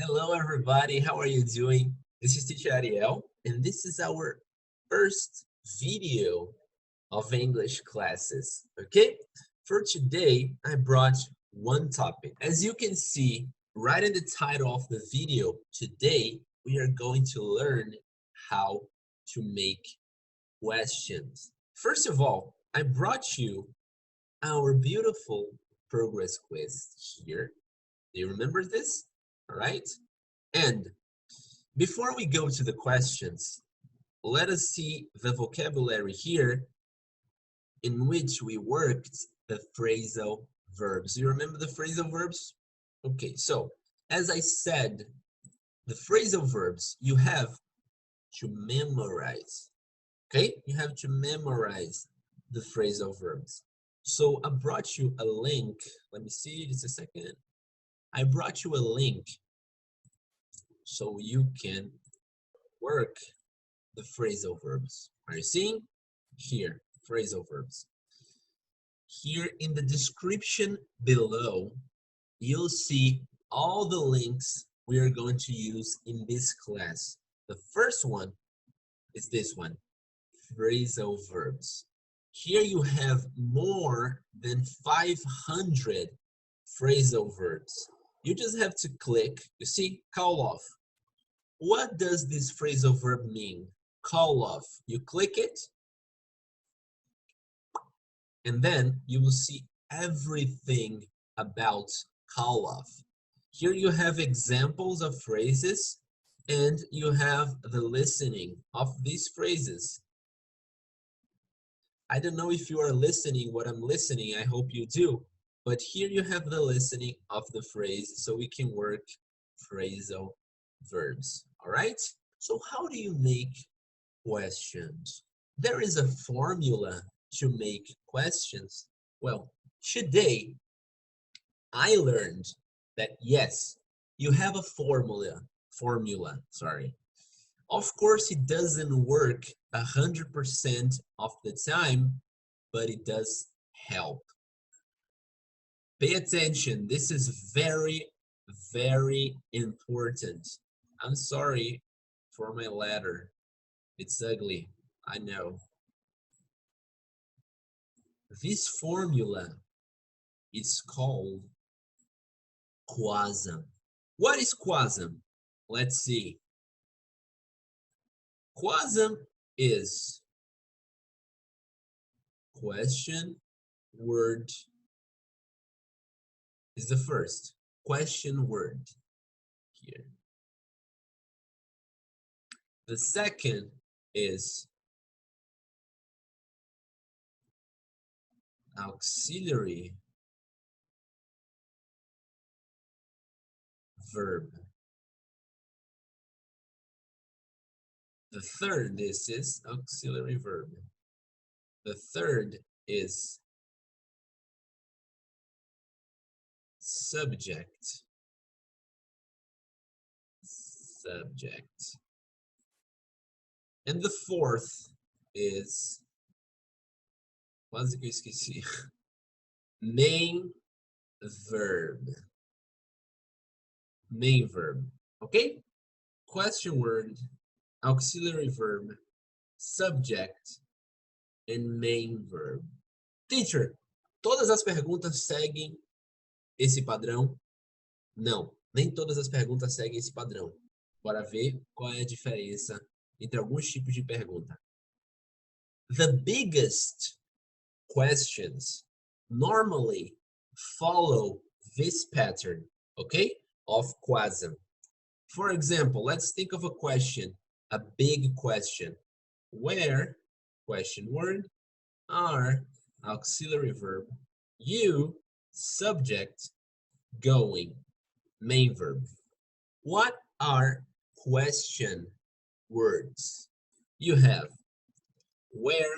Hello, everybody. How are you doing? This is teacher Ariel, and this is our first video of English classes. Okay? For today, I brought one topic. As you can see right in the title of the video, today we are going to learn how to make questions. First of all, I brought you our beautiful progress quiz here. Do you remember this? All right. And before we go to the questions, let us see the vocabulary here in which we worked the phrasal verbs. You remember the phrasal verbs? Okay, so as I said, the phrasal verbs you have to memorize. Okay, you have to memorize the phrasal verbs. So I brought you a link. Let me see, just a second. I brought you a link so you can work the phrasal verbs. Are you seeing? Here, phrasal verbs. Here in the description below, you'll see all the links we are going to use in this class. The first one is this one, phrasal verbs. Here you have more than 500 phrasal verbs. You just have to click, you see, call off. What does this phrasal verb mean? Call off. You click it, and then you will see everything about call off. Here you have examples of phrases, and you have the listening of these phrases. I don't know if you are listening what I'm listening. I hope you do. But here you have the listening of the phrase, so we can work phrasal verbs. All right? So how do you make questions? There is a formula to make questions. Well, today I learned that yes, you have a formula, sorry. Of course, it doesn't work 100% of the time, but it does help. Pay attention. This is very, very important. I'm sorry for my letter. It's ugly, I know. This formula is called quasm. What is quasm? Let's see. Quasm is question word is the first question word here. The second is auxiliary verb. The third, this is auxiliary verb. The third is subject. Subject. And the fourth is, quase que eu esqueci, main verb. Main verb, okay? Question word, auxiliary verb, subject, and main verb. Teacher, todas as perguntas seguem esse padrão? Não, nem todas as perguntas seguem esse padrão. Bora ver qual é a diferença entre alguns tipos de pergunta. The biggest questions normally follow this pattern, okay, of quasm. For example, let's think of a question, a big question. Where, question word, are, auxiliary verb, you, subject, going, main verb. What are question words? You have where,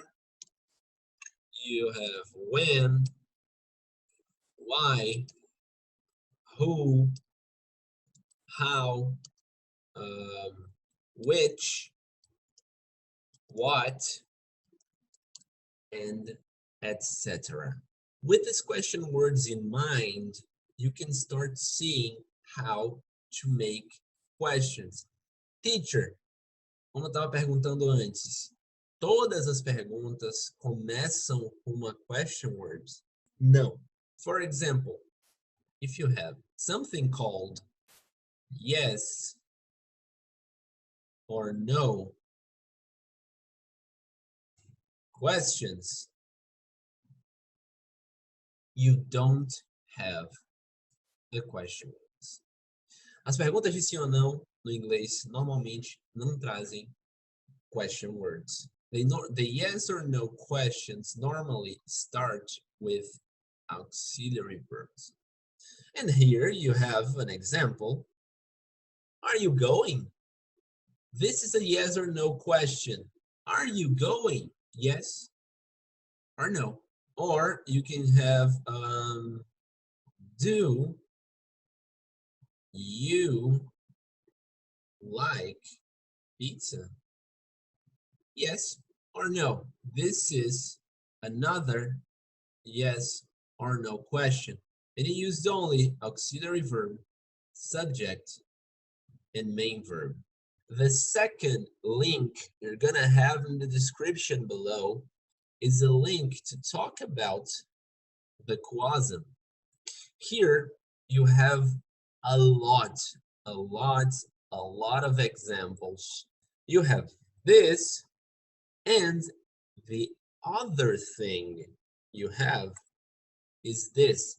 you have when, why, who, how, which, what, and etc. With these question words in mind, you can start seeing how to make questions. Teacher, como eu estava perguntando antes, todas as perguntas começam com uma question word? Não. For example, if you have something called yes or no questions, you don't have the question words. As perguntas de sim ou não no inglês normalmente não trazem question words. The yes or no questions normally start with auxiliary verbs. And here you have an example. Are you going? This is a yes or no question. Are you going? Yes or no. Or you can have do you like pizza? Yes or no. This is another yes or no question. And it used only auxiliary verb, subject, and main verb. The second link you're gonna have in the description below is a link to talk about the quasm. Here you have a lot of examples. You have this, and the other thing you have is this.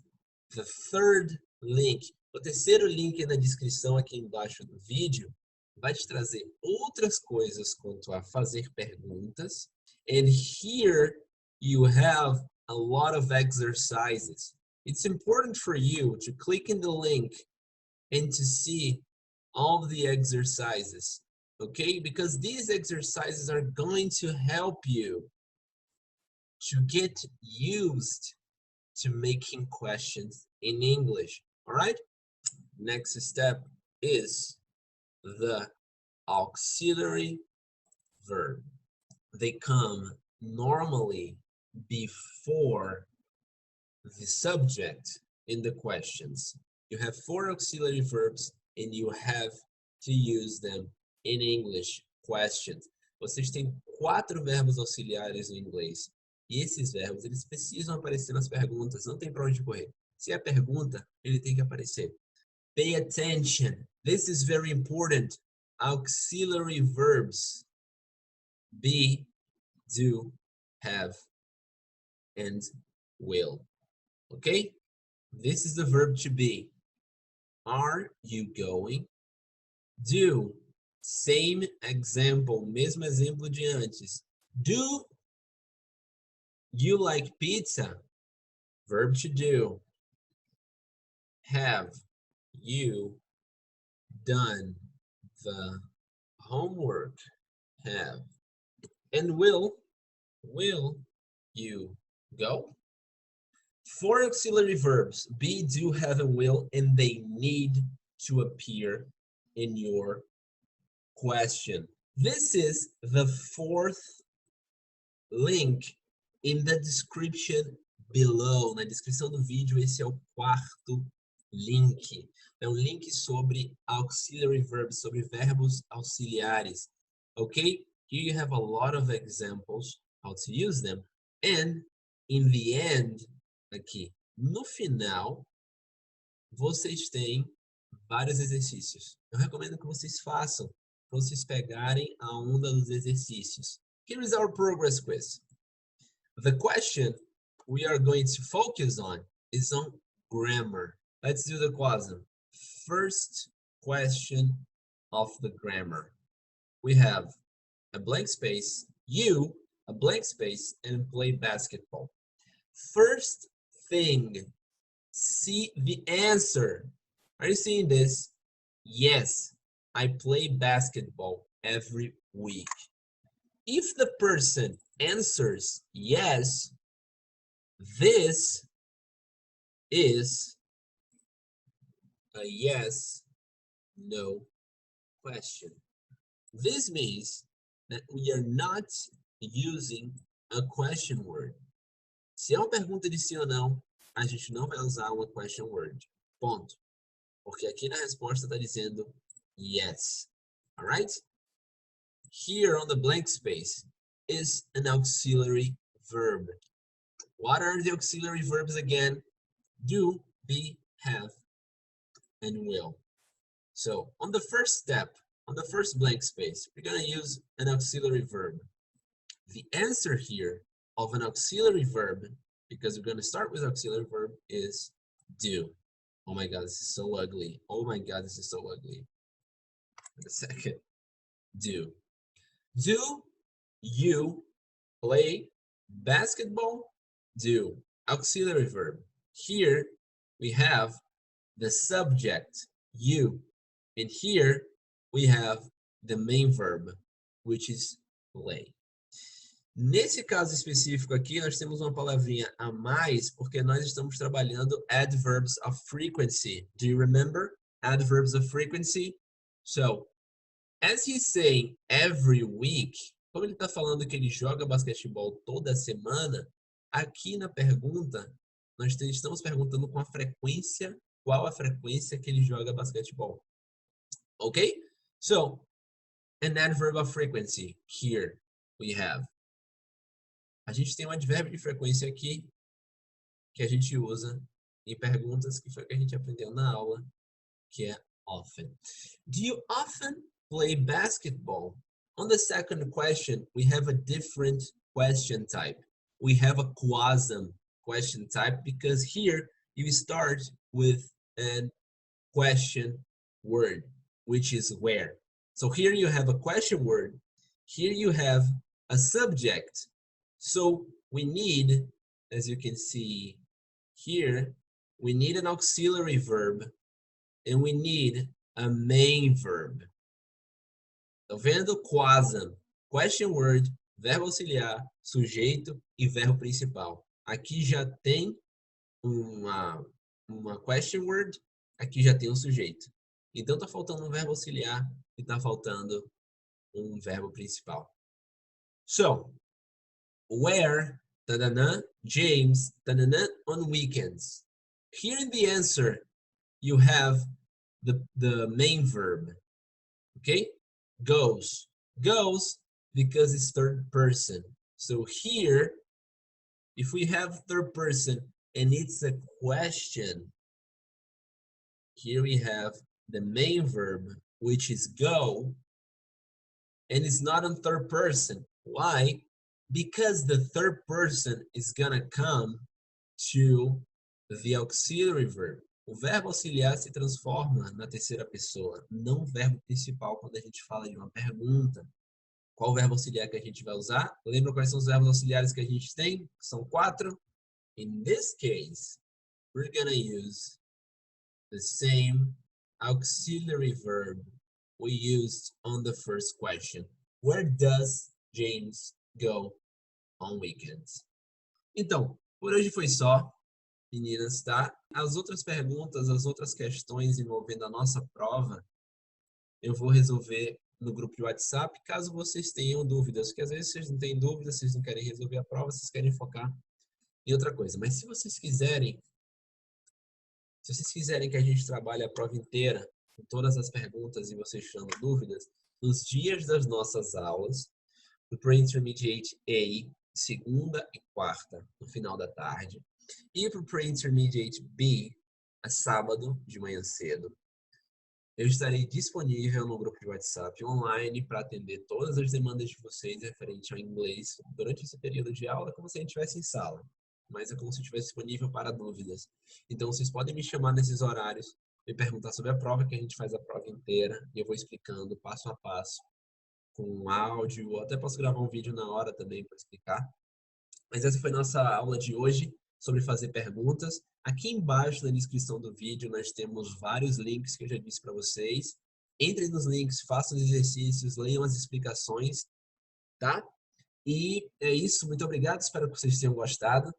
The third link, o terceiro link na descrição aqui embaixo do vídeo, vai te trazer outras coisas quanto a fazer perguntas. And here you have a lot of exercises. It's important for you to click in the link and to see all the exercises, okay? Because these exercises are going to help you to get used to making questions in English, all right? Next step is the auxiliary verb. They come normally before the subject in the questions. You have 4 auxiliary verbs and you have to use them in English questions. Vocês têm 4 verbos auxiliares no inglês. E esses verbos, eles precisam aparecer nas perguntas, não tem para onde correr. Se é pergunta, ele tem que aparecer. Pay attention. This is very important. Auxiliary verbs. Be, do, have, and will. Okay? This is the verb to be. Are you going? Do. Same example. Mesmo exemplo de antes. Do you like pizza? Verb to do. Have you done the homework? Have. And will you go? 4 auxiliary verbs, be, do, have, and will, and they need to appear in your question. This is the 4th link in the description below. Na descrição do vídeo, esse é o 4º link. É um link sobre auxiliary verbs, sobre verbos auxiliares. Okay? Here you have a lot of examples, how to use them. And in the end, aqui, no final, vocês têm vários exercícios. Eu recomendo que vocês façam, para vocês pegarem a onda dos exercícios. Here is our progress quiz. The question we are going to focus on is on grammar. Let's do the quasm. First question of the grammar. We have a blank space, you, a blank space, and play basketball. First thing, see the answer. Are you seeing this? Yes, I play basketball every week. If the person answers yes, this is a yes, no question. This means that we are not using a question word. Se é uma pergunta de sim ou não, a gente não vai usar uma question word. Ponto. Porque aqui na resposta está dizendo yes. Alright? Here on the blank space is an auxiliary verb. What are the auxiliary verbs again? Do, be, have, and will. So on the first step, on the first blank space, we're going to use an auxiliary verb. The answer here of an auxiliary verb, because we're going to start with auxiliary verb, is do. Oh my god, this is so ugly. Oh my god, this is so ugly. Wait a second. Do. Do you play basketball? Do. Auxiliary verb. Here we have the subject, you. And here we have the main verb, which is play. Nesse caso específico aqui, nós temos uma palavrinha a mais, porque nós estamos trabalhando adverbs of frequency. Do you remember? Adverbs of frequency. So, as he's saying every week, como ele está falando que ele joga basquetebol toda semana, aqui na pergunta, nós estamos perguntando com a frequência, qual a frequência que ele joga basquetebol. Ok? So, an adverb of frequency. Here we have. A gente tem um advérbio de frequência aqui que a gente usa em perguntas que foi que a gente aprendeu na aula, que é often. Do you often play basketball? On the second question, we have a different question type. We have a quasum question type because here you start with a question word, which is where. So here you have a question word. Here you have a subject. So we need, as you can see here, we need an auxiliary verb and we need a main verb. Tá vendo? Quasum. Question word, verbo auxiliar, sujeito e verbo principal. Aqui já tem uma question word, aqui já tem um sujeito. Então tá faltando um verbo auxiliar e tá faltando um verbo principal. So, where, tanana, James, tanana, on weekends. Here in the answer, you have the main verb, okay? Goes. Goes because it's third person. So here, if we have third person and it's a question, here we have the main verb, which is go, and it's not in third person. Why? Because the third person is gonna come to the auxiliary verb. O verbo auxiliar se transforma na terceira pessoa, não o verbo principal quando a gente fala de uma pergunta. Qual verbo auxiliar que a gente vai usar? Lembra quais são os verbos auxiliares que a gente tem? São 4. In this case, we're gonna use the same auxiliary verb we used on the first question. Where does James go on weekends? Então, por hoje foi só, meninas, tá? As outras perguntas, as outras questões envolvendo a nossa prova, eu vou resolver no grupo de WhatsApp, caso vocês tenham dúvidas, porque às vezes vocês não têm dúvidas, vocês não querem resolver a prova, vocês querem focar em outra coisa. Mas se vocês quiserem que a gente trabalhe a prova inteira, com todas as perguntas e vocês tirando dúvidas, nos dias das nossas aulas, do Pre-Intermediate A, segunda e quarta, no final da tarde, e para o Pre-Intermediate B, a sábado de manhã cedo, eu estarei disponível no grupo de WhatsApp online para atender todas as demandas de vocês referente ao inglês durante esse período de aula, como se a gente estivesse em sala, mas é como se eu estivesse disponível para dúvidas. Então, vocês podem me chamar nesses horários, me perguntar sobre a prova, que a gente faz a prova inteira, e eu vou explicando passo a passo, com áudio, ou até posso gravar um vídeo na hora também para explicar. Mas essa foi a nossa aula de hoje sobre fazer perguntas. Aqui embaixo na descrição do vídeo nós temos vários links que eu já disse para vocês. Entrem nos links, façam os exercícios, leiam as explicações, tá? E é isso, muito obrigado, espero que vocês tenham gostado.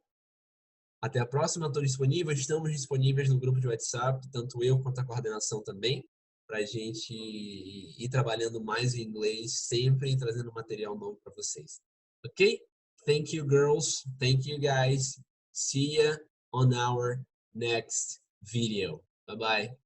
Até a próxima, estou disponível, estamos disponíveis no grupo de WhatsApp, tanto eu quanto a coordenação também, para a gente ir trabalhando mais em inglês, sempre trazendo material novo para vocês. Ok? Thank you, girls. Thank you, guys. See ya on our next video. Bye-bye.